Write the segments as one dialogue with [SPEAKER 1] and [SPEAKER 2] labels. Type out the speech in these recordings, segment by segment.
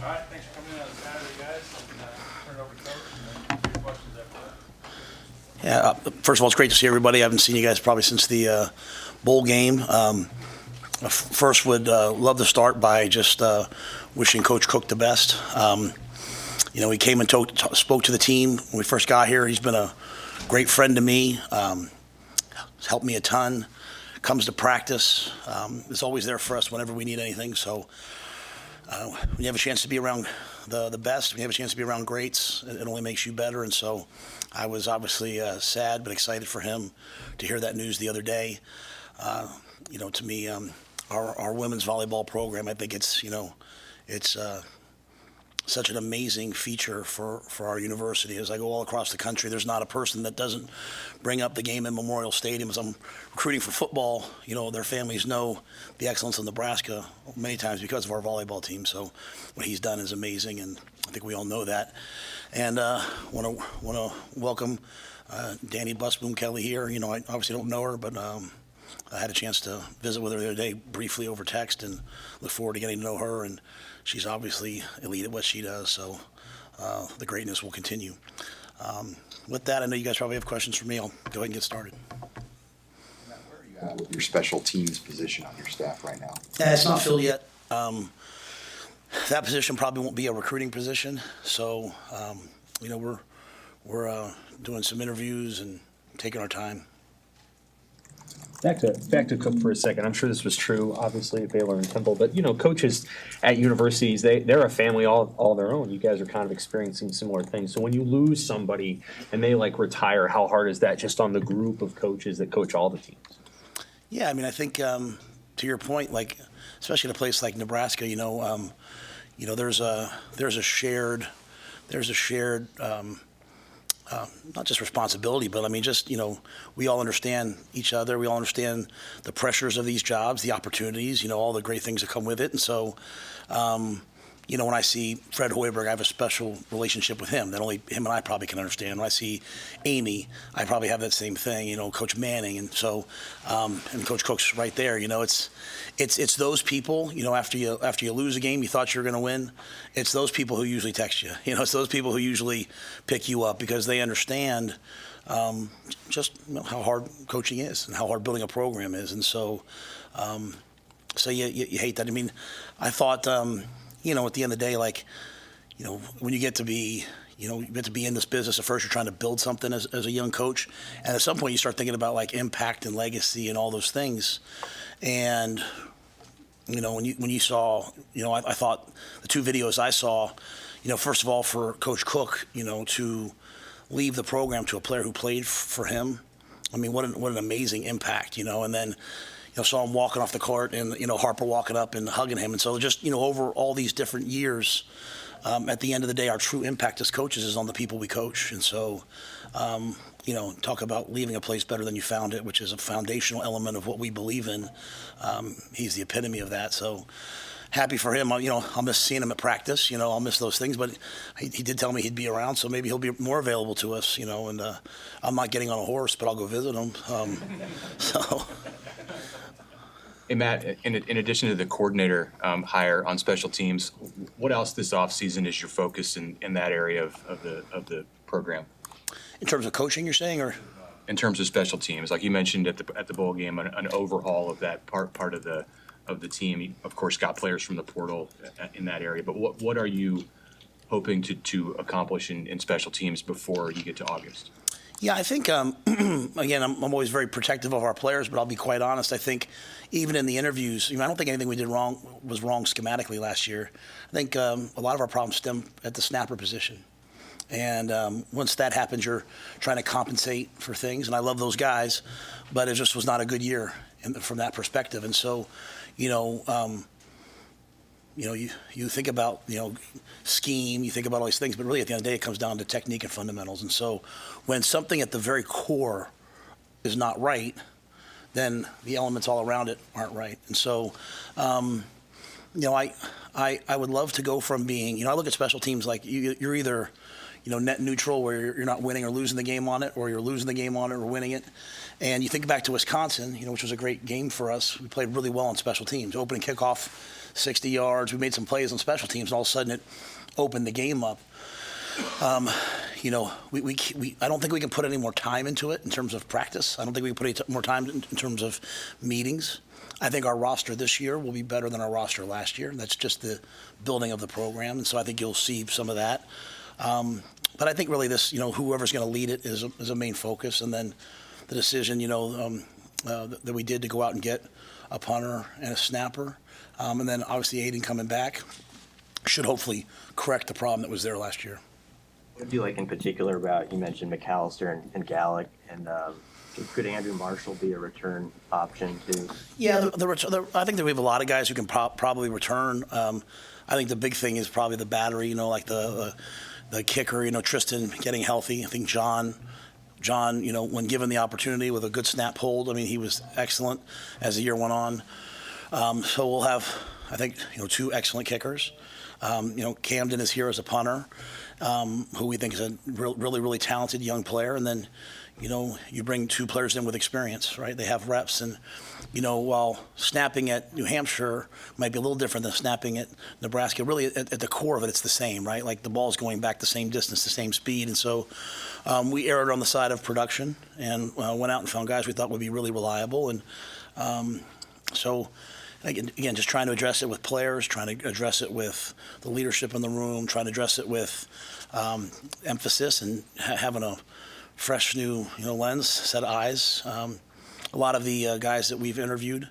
[SPEAKER 1] All right, thanks for coming in on Saturday, guys. Turn it over to Coach and then a few questions after that.
[SPEAKER 2] Yeah, first of all, it's great to see everybody. I haven't seen you guys probably since the bowl game. First, would love to start by just wishing Coach Cook the best. He came and spoke to the team when we first got here. He's been a great friend to me. He's helped me a ton. Comes to practice. Is always there for us whenever we need anything. So when you have a chance to be around the best, when you have a chance to be around greats, it only makes you better. And so I was obviously sad but excited for him to hear that news the other day. To me, our women's volleyball program, I think it's such an amazing feature for our university. As I go all across the country, there's not a person that doesn't bring up the game in Memorial Stadium. As I'm recruiting for football, their families know the excellence of Nebraska many times because of our volleyball team. So what he's done is amazing, and I think we all know that. And want to welcome Danny Busboom Kelly here. I obviously don't know her, but I had a chance to visit with her the other day briefly over text, and look forward to getting to know her. And she's obviously elite at what she does, so the greatness will continue. With that, I know you guys probably have questions for me. I'll go ahead and get started.
[SPEAKER 3] Matt, where are you at with your special teams position on your staff right now?
[SPEAKER 2] It's not filled yet. That position probably won't be a recruiting position, so we're doing some interviews and taking our time.
[SPEAKER 4] Back to Cook for a second. I'm sure this was true, obviously, at Baylor and Temple. But, coaches at universities, they're a family all their own. You guys are kind of experiencing similar things. So when you lose somebody and they, retire, how hard is that just on the group of coaches that coach all the teams?
[SPEAKER 2] Yeah, I think to your point, especially in a place like Nebraska, there's a shared not just responsibility, but we all understand each other. We all understand the pressures of these jobs, the opportunities, all the great things that come with it. And so, when I see Fred Hoiberg, I have a special relationship with him that only him and I probably can understand. When I see Amy, I probably have that same thing, Coach Manning. And so, and Coach Cook's right there, it's those people, after you lose a game you thought you were going to win, it's those people who usually text you. It's those people who usually pick you up because they understand just how hard coaching is and how hard building a program is. And so, you hate that. I thought, at the end of the day, when you get to be, you get to be in this business, at first you're trying to build something as a young coach. And at some point you start thinking about impact and legacy and all those things. And, when you saw, I thought the two videos I saw, first of all, for Coach Cook, to leave the program to a player who played for him. What an amazing impact, and then, saw him walking off the court and, Harper walking up and hugging him. And so just, over all these different years, at the end of the day, our true impact as coaches is on the people we coach. And so, talk about leaving a place better than you found it, which is a foundational element of what we believe in. He's the epitome of that. So happy for him. I'll miss seeing him at practice. I'll miss those things. But he did tell me he'd be around, so maybe he'll be more available to us, and I'm not getting on a horse, but I'll go visit him. So...
[SPEAKER 5] Hey, Matt, in addition to the coordinator hire on special teams, what else this offseason is your focus in that area of the program?
[SPEAKER 2] In terms of coaching, you're saying, or?
[SPEAKER 5] In terms of special teams, like you mentioned at the bowl game, an overhaul of that part of the team. You, of course, got players from the portal in that area. But what are you hoping to accomplish in special teams before you get to August?
[SPEAKER 2] Yeah, I think, again, I'm always very protective of our players, but I'll be quite honest. I think even in the interviews, I don't think anything we did was wrong schematically last year. I think a lot of our problems stem at the snapper position. And once that happens, you're trying to compensate for things. And I love those guys, but it just was not a good year from that perspective. And so, you think about, scheme, you think about all these things, but really at the end of the day, it comes down to technique and fundamentals. And so when something at the very core is not right, then the elements all around it aren't right. And so, I would love to go from being, I look at special teams like you're either, net neutral, where you're not winning or losing the game on it, or you're losing the game on it or winning it. And you think back to Wisconsin, which was a great game for us. We played really well on special teams. Opening kickoff, 60 yards. We made some plays on special teams, and all of a sudden it opened the game up. I don't think we can put any more time into it in terms of practice. I don't think we can put any more time in terms of meetings. I think our roster this year will be better than our roster last year. That's just the building of the program, and so I think you'll see some of that. But I think really this, whoever's going to lead it is a main focus, and then the decision, that we did to go out and get a punter and a snapper, and then obviously Aiden coming back should hopefully correct the problem that was there last year.
[SPEAKER 6] What do you like in particular about, you mentioned McAllister and Gallick, and could Andrew Marshall be a return option too?
[SPEAKER 2] Yeah, I think that we have a lot of guys who can probably return. I think the big thing is probably the battery, like the kicker, Tristan getting healthy. I think John, when given the opportunity with a good snap hold, he was excellent as the year went on. So we'll have, I think, two excellent kickers. Camden is here as a punter, who we think is a really, really talented young player. And then, you bring two players in with experience, right? They have reps. And, while snapping at New Hampshire might be a little different than snapping at Nebraska, really at the core of it, it's the same, right? Like the ball's going back the same distance, the same speed. And so we erred on the side of production and went out and found guys we thought would be really reliable. And so, again, just trying to address it with players, trying to address it with the leadership in the room, trying to address it with emphasis and having a fresh new lens, set of eyes. A lot of the guys that we've interviewed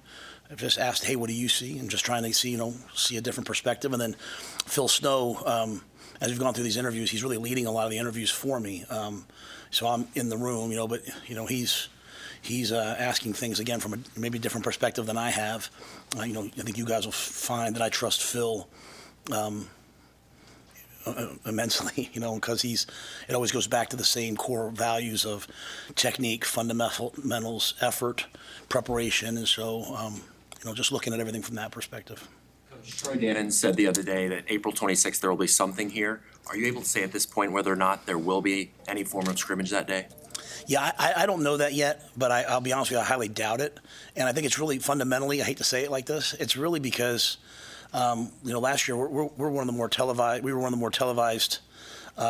[SPEAKER 2] have just asked, hey, what do you see? And just trying to see a different perspective. And then Phil Snow, as we've gone through these interviews, he's really leading a lot of the interviews for me. So I'm in the room, but he's asking things again from a maybe different perspective than I have. I think you guys will find that I trust Phil immensely, because it always goes back to the same core values of technique, fundamentals, effort, preparation, and so just looking at everything from that perspective.
[SPEAKER 7] Troy Dannon said the other day that April 26th there will be something here. Are you able to say at this point whether or not there will be any form of scrimmage that day?
[SPEAKER 2] Yeah, I don't know that yet, but I'll be honest with you, I highly doubt it. And I think it's really fundamentally, I hate to say it like this, it's really because last year we're one of the more televised. We were one of the more televised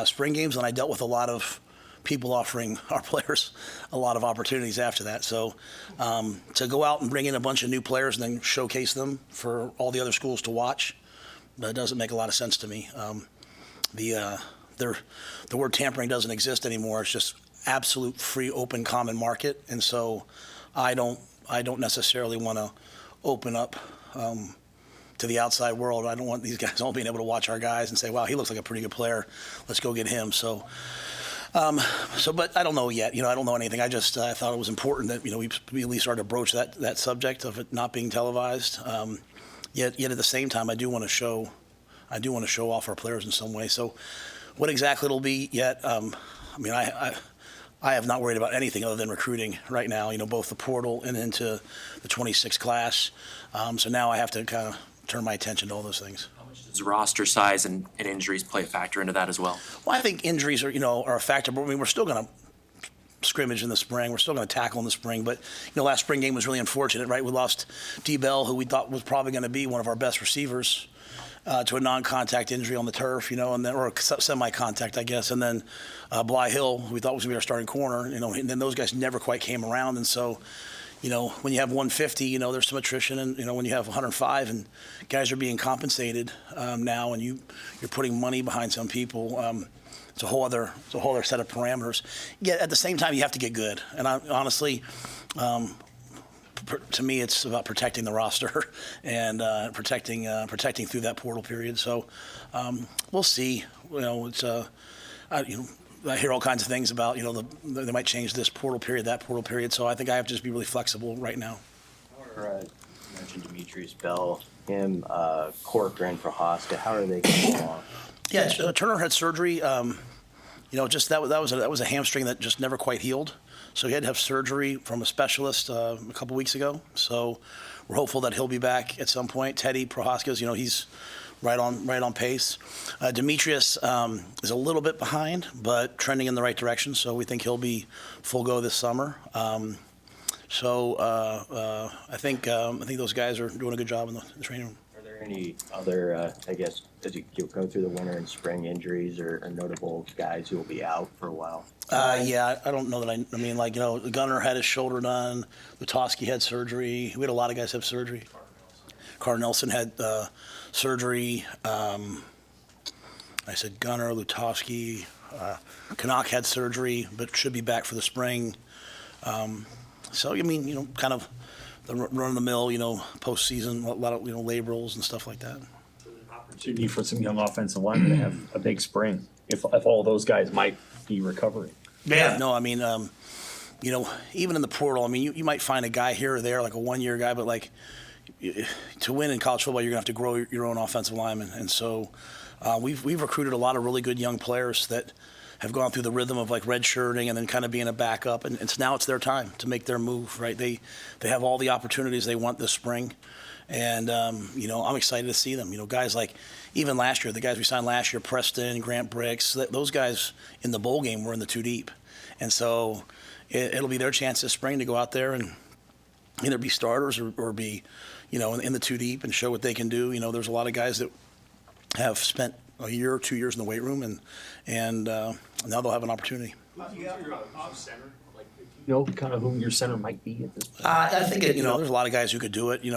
[SPEAKER 2] spring games, and I dealt with a lot of people offering our players a lot of opportunities after that. So to go out and bring in a bunch of new players and then showcase them for all the other schools to watch, that doesn't make a lot of sense to me. The word tampering doesn't exist anymore. It's just absolute free, open, common market, and so I don't necessarily want to open up to the outside world. I don't want these guys all being able to watch our guys and say, wow, he looks like a pretty good player. Let's go get him. So, but I don't know yet. I don't know anything. I thought it was important that, we at least started to broach that subject of it not being televised. Yet at the same time, I do want to show off our players in some way. So what exactly it'll be yet, I have not worried about anything other than recruiting right now, both the portal and into the 26 class. So now I have to kind of turn my attention to all those things.
[SPEAKER 7] Does roster size and injuries play a factor into that as well?
[SPEAKER 2] Well, I think injuries are a factor, but we're still going to scrimmage in the spring. We're still going to tackle in the spring. But, last spring game was really unfortunate, right? We lost D. Bell, who we thought was probably going to be one of our best receivers, to a non-contact injury on the turf, and then, or semi-contact, I guess. And then Bly Hill, who we thought was going to be our starting corner, and then those guys never quite came around. And so, when you have 150, there's some attrition. And, when you have 105 and guys are being compensated now and you're putting money behind some people, it's a whole other set of parameters. Yet at the same time, you have to get good. And honestly, to me, it's about protecting the roster and protecting through that portal period. So we'll see. I hear all kinds of things about they might change this portal period, that portal period. So I think I have to just be really flexible right now.
[SPEAKER 6] You mentioned Demitrius, Bell, him, Corcoran, Prochazka. How are they going along?
[SPEAKER 2] Yeah, Turner had surgery. Just that was a hamstring that just never quite healed. So he had to have surgery from a specialist a couple weeks ago. So we're hopeful that he'll be back at some point. Teddy Prochazka, he's right on pace. Demitrius is a little bit behind, but trending in the right direction. So we think he'll be full go this summer. I think those guys are doing a good job in the training room.
[SPEAKER 6] Are there any other, I guess, as you go through the winter and spring injuries or notable guys who will be out for a while?
[SPEAKER 2] Yeah, I don't know that I mean, like, Gunnar had his shoulder done. Lutowski had surgery. We had a lot of guys have surgery. Carter Nelson had surgery. I said Gunnar, Lutowski. Canuck had surgery, but should be back for the spring. So, I mean, kind of the run-of-the-mill, postseason, a lot of, laborals and stuff like that.
[SPEAKER 4] Opportunity for some young offensive linemen to have a big spring, if all those guys might be recovering.
[SPEAKER 2] Yeah, no, I mean, even in the portal, I mean, you might find a guy here or there, like a one-year guy, but like to win in college football, you're gonna have to grow your own offensive lineman, and so we've recruited a lot of really good young players that have gone through the rhythm of like redshirting and then kind of being a backup, and now it's their time to make their move, right? They have all the opportunities they want this spring, and I'm excited to see them. Guys like even last year, the guys we signed last year, Preston, Grant Bricks, those guys in the bowl game were in the two deep, and so it'll be their chance this spring to go out there and either be starters or be, in the two deep and show what they can do. There's a lot of guys that have spent a year or 2 years in the weight room, and now they'll have an opportunity.
[SPEAKER 4] Kind of who your center might be at this point.
[SPEAKER 2] I think there's a lot of guys who could do it. We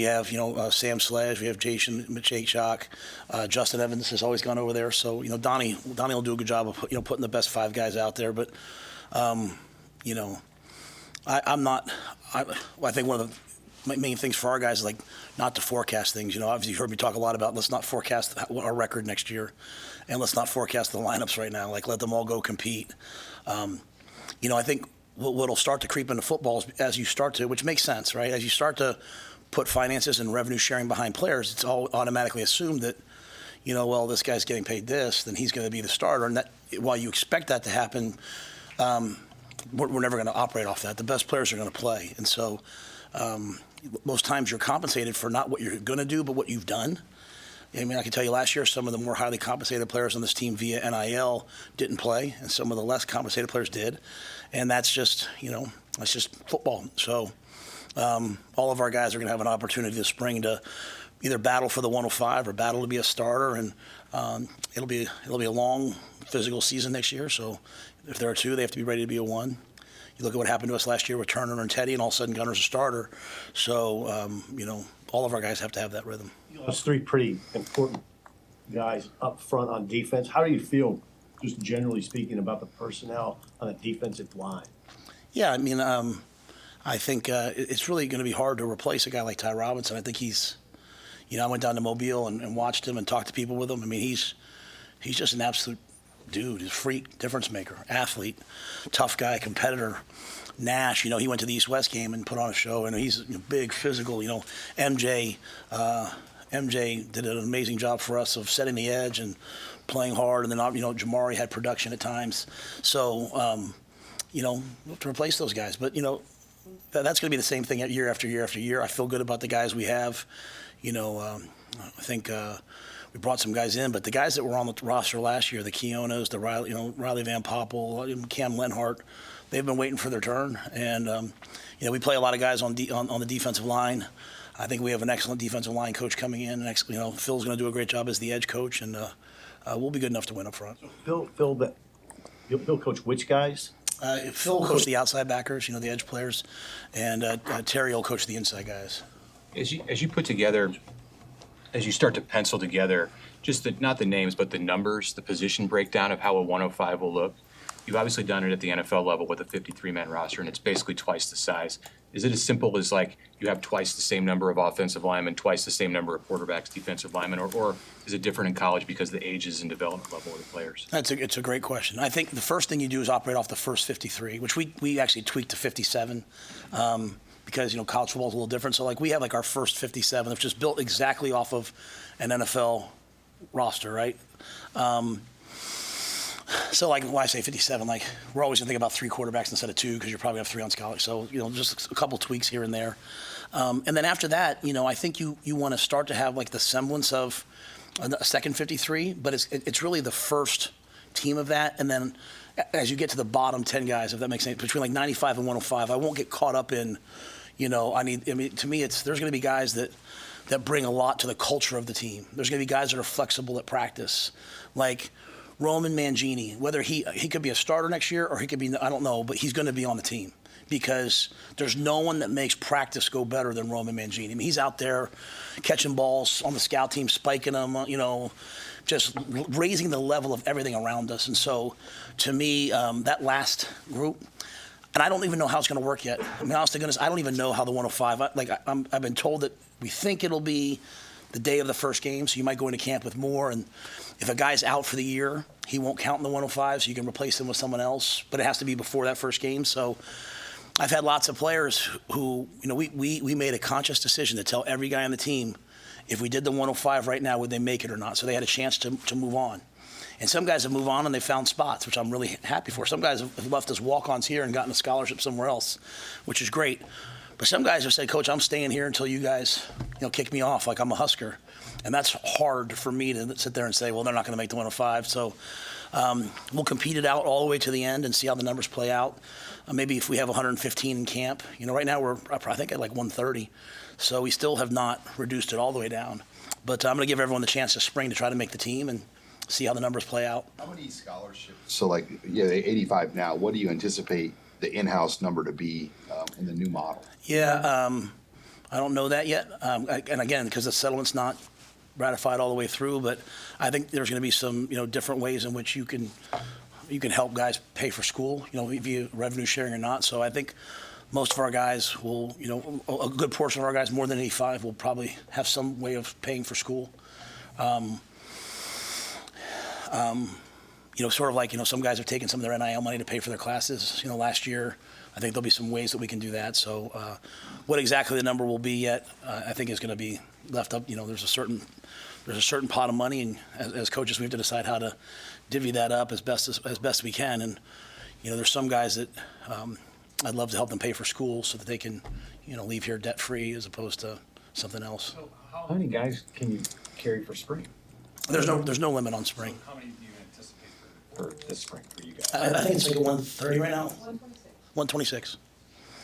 [SPEAKER 2] have Sam Sledge, we have Jason Machachak, Justin Evans has always gone over there. So Donnie will do a good job of putting the best five guys out there. But I think one of the main things for our guys is like not to forecast things. Obviously you heard me talk a lot about let's not forecast our record next year, and let's not forecast the lineups right now. Like let them all go compete. I think what'll start to creep into football is as you start to, which makes sense, right? As you start to put finances and revenue sharing behind players, it's all automatically assumed that, this guy's getting paid this, then he's going to be the starter. And that, while you expect that to happen, we're never going to operate off that. The best players are going to play. And so most times you're compensated for not what you're going to do, but what you've done. I mean, I can tell you last year, some of the more highly compensated players on this team via NIL didn't play, and some of the less compensated players did. And that's just, that's just football. So all of our guys are going to have an opportunity this spring to either battle for the 105 or battle to be a starter. And it'll be a long physical season next year. So if there are two, they have to be ready to be a one. You look at what happened to us last year with Turner and Teddy, and all of a sudden Gunner's a starter. So, all of our guys have to have that rhythm.
[SPEAKER 8] Those three pretty important guys up front on defense. How do you feel, just generally speaking, about the personnel on the defensive line?
[SPEAKER 2] Yeah, I mean, I think it's really going to be hard to replace a guy like Ty Robinson. I think he's, I went down to Mobile and watched him and talked to people with him. I mean, he's just an absolute dude. He's a freak, difference maker, athlete, tough guy, competitor. Nash, he went to the East-West game and put on a show, and he's big, physical. MJ did an amazing job for us of setting the edge and playing hard, and then Jamari had production at times. So, we'll have to replace those guys. But that's going to be the same thing year after year after year. I feel good about the guys we have. I think we brought some guys in, but the guys that were on the roster last year, the Keonas, the Riley Van Poppel, Cam Lenhart, they've been waiting for their turn. And we play a lot of guys on the defensive line. I think we have an excellent defensive line coach coming in. Phil's going to do a great job as the edge coach, and we'll be good enough to win up front.
[SPEAKER 8] Phil, Bill coach which guys?
[SPEAKER 2] Phil will coach the outside backers, the edge players, and Terry will coach the inside guys.
[SPEAKER 5] As you put together, as you start to pencil together, just not the names, but the numbers, the position breakdown of how a 105 will look, you've obviously done it at the NFL level with a 53-man roster, and it's basically twice the size. Is it as simple as like you have twice the same number of offensive linemen, twice the same number of quarterbacks, defensive linemen, or is it different in college because of the ages and development level of the players?
[SPEAKER 2] It's a great question. I think the first thing you do is operate off the first 53, which we actually tweaked to 57 because college football is a little different. So like we have like our first 57, which is built exactly off of an NFL roster, right? So like when I say 57, like we're always gonna think about 3 quarterbacks instead of 2 because you probably have 3 on scholarship. So just a couple tweaks here and there. And then after that, I think you want to start to have like the semblance of a second 53, but it's really the first team of that. And then as you get to the bottom 10 guys, if that makes sense, between like 95 and 105, I won't get caught up in, to me, there's going to be guys that bring a lot to the culture of the team. There's going to be guys that are flexible at practice, like Roman Mangini, whether he could be a starter next year or he could be, I don't know, but he's going to be on the team because there's no one that makes practice go better than Roman Mangini. I mean, he's out there catching balls on the scout team, spiking them, just raising the level of everything around us. And so, to me, that last group, and I don't even know how it's going to work yet. I mean, honest to goodness, I don't even know how the 105. I've been told that we think it'll be the day of the first game, so you might go into camp with more. And if a guy's out for the year, he won't count in the 105, so you can replace him with someone else. But it has to be before that first game. So I've had lots of players who, we made a conscious decision to tell every guy on the team, if we did the 105 right now, would they make it or not? So they had a chance to move on. And some guys have moved on and they found spots, which I'm really happy for. Some guys have left as walk-ons here and gotten a scholarship somewhere else, which is great. But some guys have said, Coach, I'm staying here until you guys, kick me off like I'm a Husker. And that's hard for me to sit there and say, well, they're not going to make the 105. So we'll compete it out all the way to the end and see how the numbers play out. Maybe if we have 115 in camp. Right now we're, I think, at like 130. So we still have not reduced it all the way down. But I'm going to give everyone the chance this spring to try to make the team and see how the numbers play out.
[SPEAKER 3] How many scholarships? So the 85 now, what do you anticipate the in-house number to be in the new model?
[SPEAKER 2] Yeah, I don't know that yet. And again, because the settlement's not ratified all the way through, but I think there's going to be some, different ways in which you can help guys pay for school, via revenue sharing or not. So I think most of our guys will, a good portion of our guys, more than 85, will probably have some way of paying for school. Sort of like, some guys have taken some of their NIL money to pay for their classes, last year. I think there'll be some ways that we can do that. So what exactly the number will be yet, I think is going to be left up. There's a certain pot of money, and as coaches, we have to decide how to divvy that up as best we can. And, there's some guys that I'd love to help them pay for school so that they can, leave here debt-free as opposed to something else.
[SPEAKER 4] So how many guys can you carry for spring?
[SPEAKER 2] There's no limit on spring.
[SPEAKER 1] How many do you anticipate
[SPEAKER 4] For this spring for you guys?
[SPEAKER 2] I think it's like a 130 right now.
[SPEAKER 9] 126.
[SPEAKER 2] 126.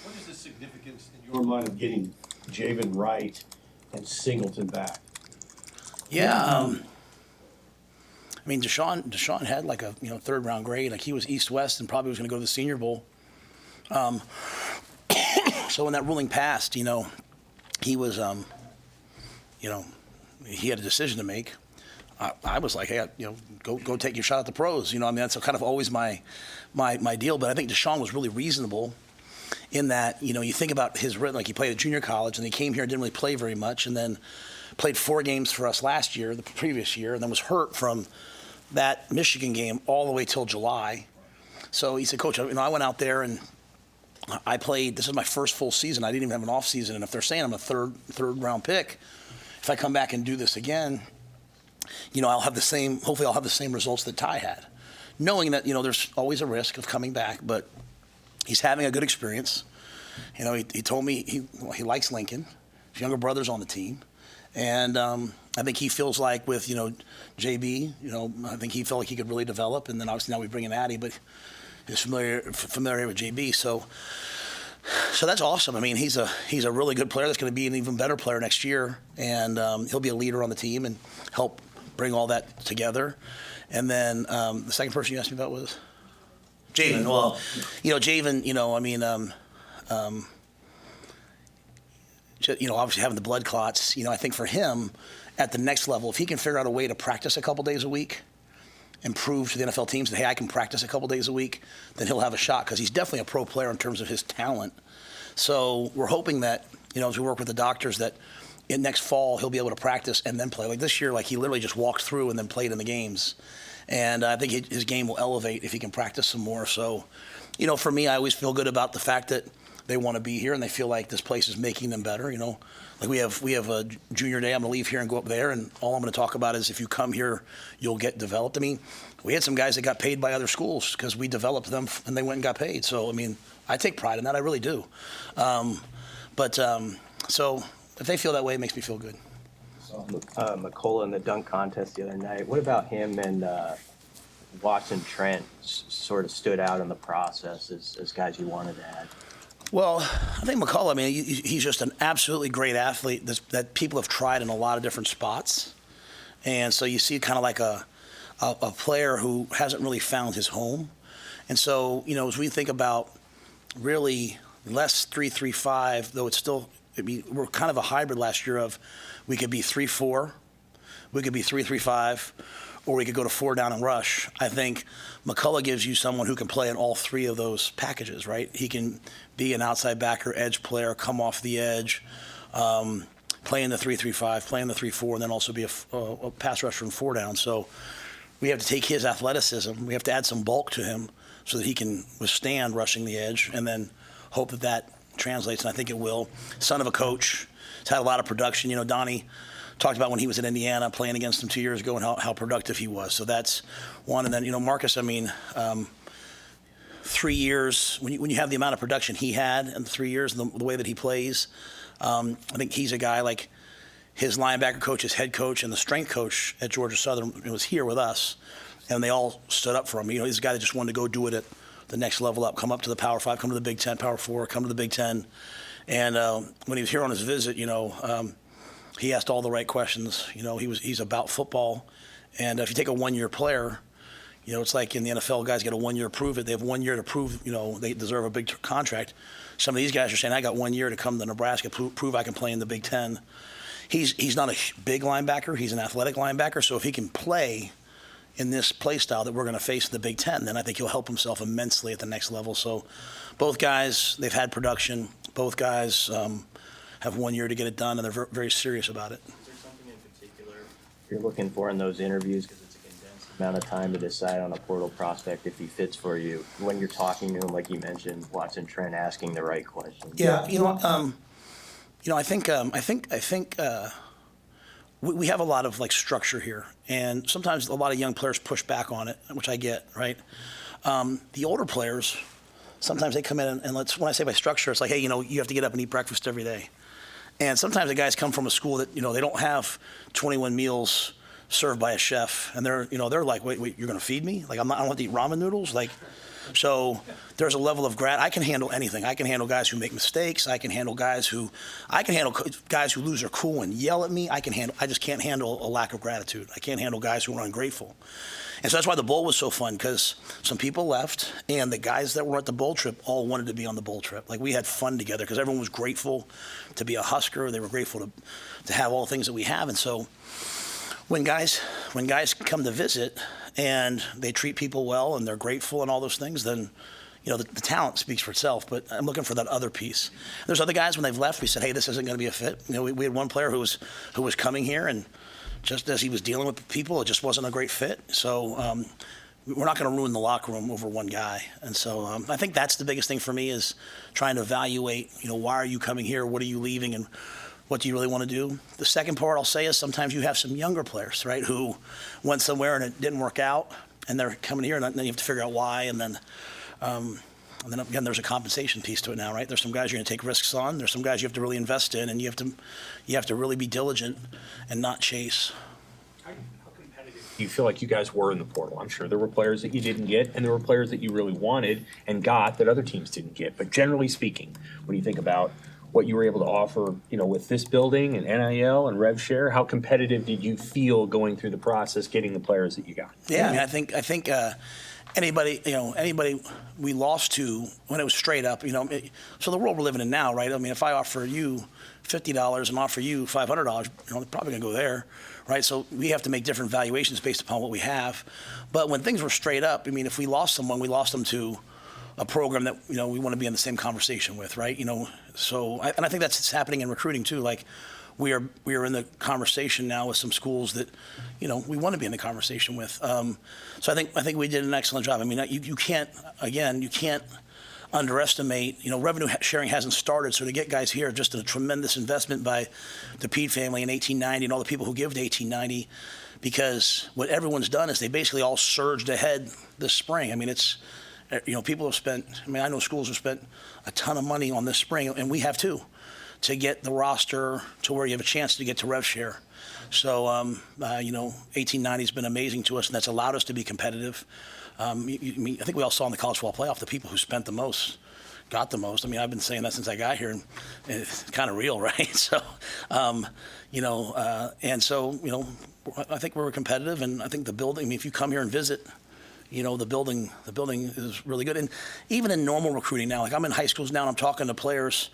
[SPEAKER 8] What is the significance in your mind of getting Javen Wright and Singleton back?
[SPEAKER 2] Yeah. I mean, Deshaun had like a third round grade. Like he was East-West and probably was going to go to the Senior Bowl. So when that ruling passed, he was, he had a decision to make. I was like, hey, go take your shot at the pros. That's kind of always my deal. But I think Deshaun was really reasonable in that, you think about his rhythm. Like he played at junior college and he came here and didn't really play very much, and then played 4 games for us last year, the previous year, and then was hurt from that Michigan game all the way till July. So he said, Coach, I went out there and I played. This is my first full season. I didn't even have an off season, and if they're saying I'm a third round pick, if I come back and do this again, I'll have the same. Hopefully, I'll have the same results that Ty had, knowing that there's always a risk of coming back. But he's having a good experience. He told me he likes Lincoln. His younger brother's on the team, and I think he feels like with JB. I think he felt like he could really develop. And then obviously now we bring in Addy, but he's familiar with JB. So that's awesome. I mean, he's a really good player that's going to be an even better player next year, and he'll be a leader on the team and help bring all that together. And then the second person you asked me about was Javen. Well, Javen, obviously having the blood clots, I think for him at the next level, if he can figure out a way to practice a couple days a week and prove to the NFL teams that, hey, I can practice a couple days a week, then he'll have a shot because he's definitely a pro player in terms of his talent. So we're hoping that, as we work with the doctors, that in next fall he'll be able to practice and then play. Like this year, he literally just walked through and then played in the games. And I think his game will elevate if he can practice some more. So, for me, I always feel good about the fact that they want to be here and they feel like this place is making them better. Like we have a junior day. I'm going to leave here and go up there, and all I'm going to talk about is if you come here, you'll get developed. I mean, we had some guys that got paid by other schools because we developed them and they went and got paid. So, I take pride in that. I really do. So if they feel that way, it makes me feel good.
[SPEAKER 6] McCullough in the dunk contest the other night. What about him and Watson Trent sort of stood out in the process as guys you wanted to add?
[SPEAKER 2] Well, I think McCullough, I mean, he's just an absolutely great athlete that people have tried in a lot of different spots. And so you see kind of like a player who hasn't really found his home. And so, as we think about really less 3-3-5, though it's still, we're kind of a hybrid last year of we could be 3-4, we could be 3-3-5, or we could go to 4 down and rush. I think McCullough gives you someone who can play in all 3 of those packages, right? He can be an outside backer, edge player, come off the edge, play in the 3-3-5, play in the 3-4, and then also be a pass rusher from 4 down. So we have to take his athleticism, we have to add some bulk to him so that he can withstand rushing the edge, and then hope that translates, and I think it will. Son of a coach, he's had a lot of production. Donnie talked about when he was in Indiana playing against him 2 years ago and how productive he was. So that's one. And then, Marcus, 3 years, when you have the amount of production he had in the 3 years and the way that he plays, I think he's a guy like his linebacker coach, his head coach, and the strength coach at Georgia Southern was here with us, and they all stood up for him. He's a guy that just wanted to go do it at the next level up, come up to the Power 5, come to the Big Ten, Power 4, come to the Big Ten. And when he was here on his visit, he asked all the right questions. He's about football. And if you take a one-year player, it's like in the NFL, guys get a 1 year to prove it. They have 1 year to prove, they deserve a big contract. Some of these guys are saying, I got 1 year to come to Nebraska, prove I can play in the Big Ten. He's not a big linebacker. He's an athletic linebacker. So if he can play in this play style that we're going to face in the Big Ten, then I think he'll help himself immensely at the next level. So both guys, they've had production. Both guys have 1 year to get it done, and they're very, very serious about it.
[SPEAKER 6] Is there something in particular you're looking for in those interviews, because it's a condensed amount of time to decide on a portal prospect if he fits for you? When you're talking to him, like you mentioned, Watson Trent asking the right questions.
[SPEAKER 2] Yeah, I think we have a lot of structure here, and sometimes a lot of young players push back on it, which I get, right? The older players, sometimes they come in and when I say by structure, it's like, hey, you have to get up and eat breakfast every day. And sometimes the guys come from a school that, they don't have 21 meals served by a chef, and they're like, wait, you're going to feed me? I don't have to eat ramen noodles? So there's a level of I can handle anything. I can handle guys who make mistakes. I can handle guys who lose their cool and yell at me. I just can't handle a lack of gratitude. I can't handle guys who are ungrateful. And so that's why the bowl was so fun, because some people left, and the guys that were at the bowl trip all wanted to be on the bowl trip. We had fun together because everyone was grateful to be a Husker. They were grateful to have all the things that we have. And so when guys come to visit and they treat people well and they're grateful and all those things, then the talent speaks for itself. But I'm looking for that other piece. There's other guys, when they've left, we said, hey, this isn't going to be a fit. We had one player who was coming here, and just as he was dealing with people, it just wasn't a great fit. So we're not going to ruin the locker room over one guy. And so I think that's the biggest thing for me, is trying to evaluate, why are you coming here? What are you leaving? And what do you really want to do? The second part I'll say is sometimes you have some younger players, right, who went somewhere and it didn't work out, and they're coming here, and then you have to figure out why. And then again, there's a compensation piece to it now, right? There's some guys you're going to take risks on. There's some guys you have to really invest in, and you have to really be diligent and not chase.
[SPEAKER 4] How competitive do you feel like you guys were in the portal? I'm sure there were players that you didn't get, and there were players that you really wanted and got that other teams didn't get. But generally speaking, when you think about what you were able to offer, with this building and NIL and rev share, how competitive did you feel going through the process, getting the players that you got?
[SPEAKER 2] Yeah, I think anybody we lost to when it was straight up, so the world we're living in now, right? If I offer you $50 and offer you $500, they're probably going to go there, right? So we have to make different valuations based upon what we have. But when things were straight up, if we lost someone, we lost them to a program that we want to be in the same conversation with, right? So I think that's happening in recruiting too. We are in the conversation now with some schools that we want to be in the conversation with. So I think we did an excellent job. You can't underestimate. Revenue sharing hasn't started, so to get guys here, just a tremendous investment by the Pede family in 1890 and all the people who give to 1890, because what everyone's done is they basically all surged ahead this spring. people have spent. I know schools have spent a ton of money on this spring, and we have too, to get the roster to where you have a chance to get to rev share. So, 1890's been amazing to us, and that's allowed us to be competitive. I think we all saw in the college football playoff the people who spent the most got the most. I mean, I've been saying that since I got here, and it's kind of real, right? So, I think we're competitive, and I think the building. I mean, if you come here and visit, the building is really good. And even in normal recruiting now, like I'm in high schools now, and I'm talking to players,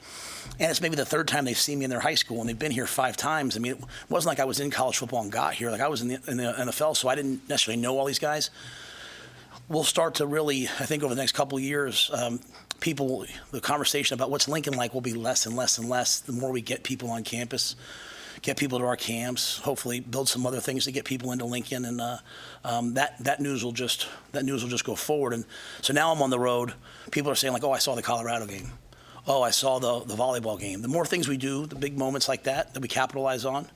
[SPEAKER 2] and it's maybe the third time they've seen me in their high school, and they've been here 5 times. I mean, it wasn't like I was in college football and got here. Like I was in the NFL, so I didn't necessarily know all these guys. We'll start to really, I think, over the next couple of years, the conversation about what's Lincoln like will be less and less and less the more we get people on campus, get people to our camps, hopefully build some other things to get people into Lincoln, and that news will just go forward. And so now I'm on the road. People are saying like, oh, I saw the Colorado game. Oh, I saw the volleyball game. The more things we do, the big moments like that we capitalize on,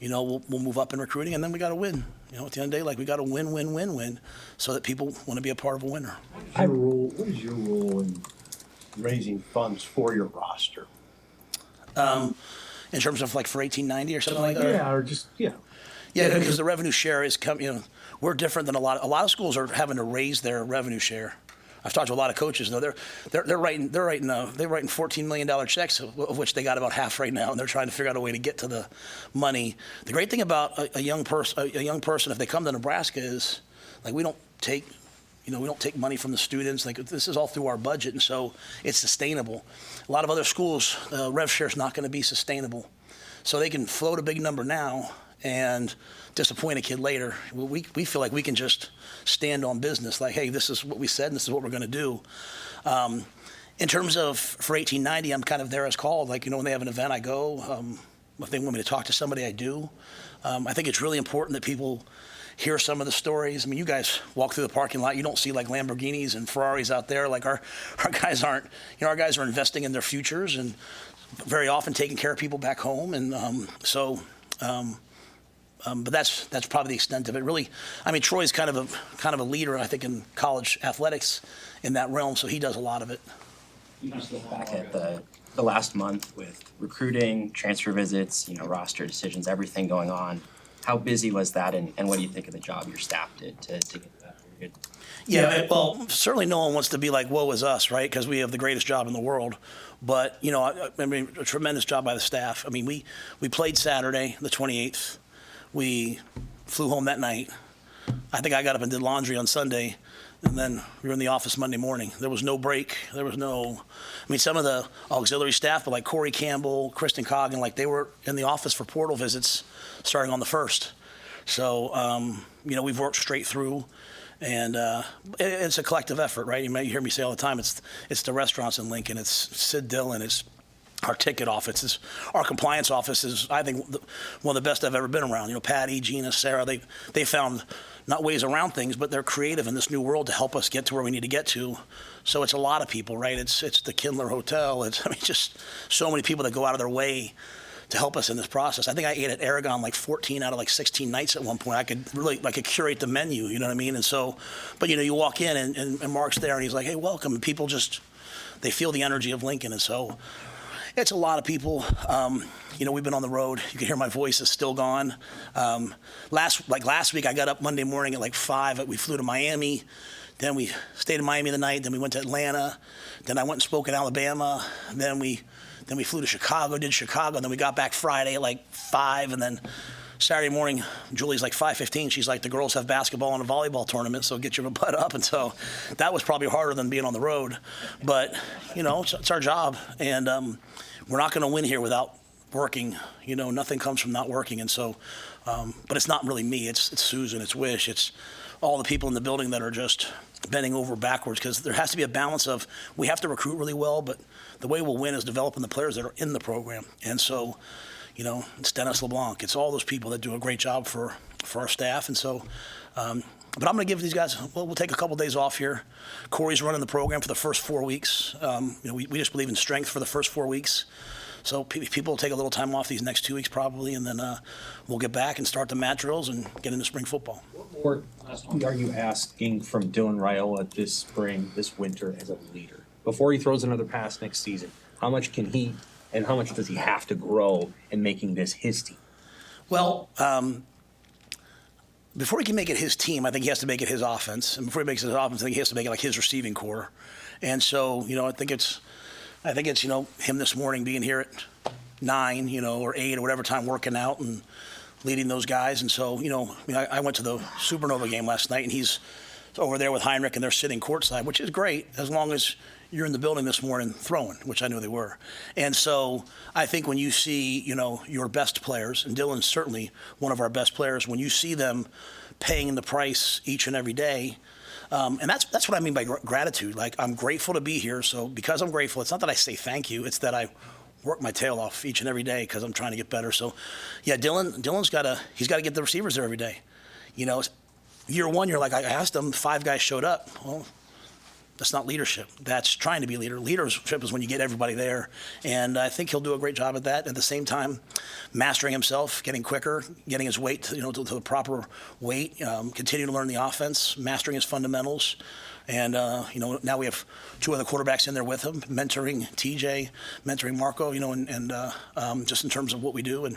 [SPEAKER 2] we'll move up in recruiting, and then we got to win. At the end of the day, like we got to win, so that people want to be a part of a winner.
[SPEAKER 8] What is your role in raising funds for your roster?
[SPEAKER 2] In terms of like for 1890 or something like that?
[SPEAKER 8] Yeah, or just,
[SPEAKER 2] Yeah, because the revenue share is we're different than a lot of schools are having to raise their revenue share. I've talked to a lot of coaches. They're writing $14 million checks, of which they got about half right now, and they're trying to figure out a way to get to the money. The great thing about a young person, if they come to Nebraska, is like we don't take money from the students. Like this is all through our budget, and so it's sustainable. A lot of other schools, rev share is not going to be sustainable, so they can float a big number now and disappoint a kid later. We feel like we can just stand on business, like, hey, this is what we said and this is what we're going to do. In terms of for 1890, I'm kind of there as called. Like, when they have an event, I go. If they want me to talk to somebody, I do. I think it's really important that people hear some of the stories. I mean, you guys walk through the parking lot, you don't see like Lamborghinis and Ferraris out there. Like our guys aren't, our guys are investing in their futures and very often taking care of people back home. And but that's probably the extent of it. Really, I mean, Troy's kind of a leader, I think, in college athletics in that realm, so he does a lot of it.
[SPEAKER 9] You just look back at the last month with recruiting, transfer visits, roster decisions, everything going on. How busy was that, and what do you think of the job your staff did to get that period?
[SPEAKER 2] Yeah, well, certainly no one wants to be like, woe is us, right? Because we have the greatest job in the world. But, I mean, a tremendous job by the staff. I mean, we played Saturday, the 28th. We flew home that night. I think I got up and did laundry on Sunday, and then we were in the office Monday morning. There was no break. There was no, some of the auxiliary staff, but like Corey Campbell, Kristen Coggan, like they were in the office for portal visits starting on the 1st. So, we've worked straight through, and it's a collective effort, right? You hear me say all the time, it's the restaurants in Lincoln, it's Sid Dillon, it's our ticket office, our compliance office is, I think, one of the best I've ever been around. Patty, Gina, Sarah, they found not ways around things, but they're creative in this new world to help us get to where we need to get to. So it's a lot of people, right? It's the Kindler Hotel. It's just so many people that go out of their way to help us in this process. I think I ate at Aragon like 14 out of like 16 nights at one point. I could curate the menu, you know what I mean? And so, but you walk in and Mark's there and he's like, hey, welcome. And people they feel the energy of Lincoln. And so, it's a lot of people. We've been on the road. You can hear my voice is still gone. Last week, I got up Monday morning at like 5. We flew to Miami. Then we stayed in Miami the night. Then we went to Atlanta. Then I went and spoke in Alabama. Then we flew to Chicago, did Chicago. And then we got back Friday at like 5. And then Saturday morning, Julie's like 5:15. She's like, the girls have basketball and a volleyball tournament, so get your butt up. And so that was probably harder than being on the road. But, it's our job. And we're not going to win here without working. Nothing comes from not working. And so, but it's not really me. It's Susan, it's Wish, it's all the people in the building that are just bending over backwards, because there has to be a balance of, we have to recruit really well, but the way we'll win is developing the players that are in the program. And so, it's Dennis LeBlanc. It's all those people that do a great job for our staff. And so, but I'm going to give these guys, we'll take a couple days off here. Corey's running the program for the first 4 weeks. We just believe in strength for the first 4 weeks. So people will take a little time off these next 2 weeks probably, and then we'll get back and start the mat drills and get into spring football.
[SPEAKER 4] What more are you asking from Dylan Raiola this winter as a leader? Before he throws another pass next season, how much can he and how much does he have to grow in making this his team?
[SPEAKER 2] Well, before he can make it his team, I think he has to make it his offense. And before he makes it his offense, I think he has to make it like his receiving core. And so, I think it's, him this morning being here at 9, or 8 or whatever time working out and leading those guys. And so, I went to the Supernova game last night, and he's over there with Heinrich, and they're sitting courtside, which is great as long as you're in the building this morning throwing, which I knew they were. And so I think when you see, your best players, and Dylan's certainly one of our best players, when you see them paying the price each and every day, and that's what I mean by gratitude. Like, I'm grateful to be here. So because I'm grateful, it's not that I say thank you. It's that I work my tail off each and every day because I'm trying to get better. So, yeah, Dylan's got to get the receivers there every day. Year one, you're like, I asked him, 5 guys showed up. Well, that's not leadership. That's trying to be a leader. Leadership is when you get everybody there. And I think he'll do a great job at that. At the same time, mastering himself, getting quicker, getting his weight, to the proper weight, continuing to learn the offense, mastering his fundamentals. And, now we have 2 other quarterbacks in there with him, mentoring TJ, mentoring Marco, and just in terms of what we do. And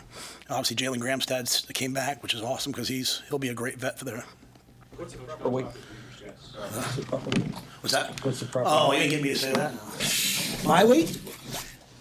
[SPEAKER 2] obviously Jalen Gramstad came back, which is awesome because he'll be a great vet for there.
[SPEAKER 1] What's the proper weight?
[SPEAKER 2] What's that?
[SPEAKER 4] What's the proper?
[SPEAKER 2] Oh, you didn't get me to say that. My weight?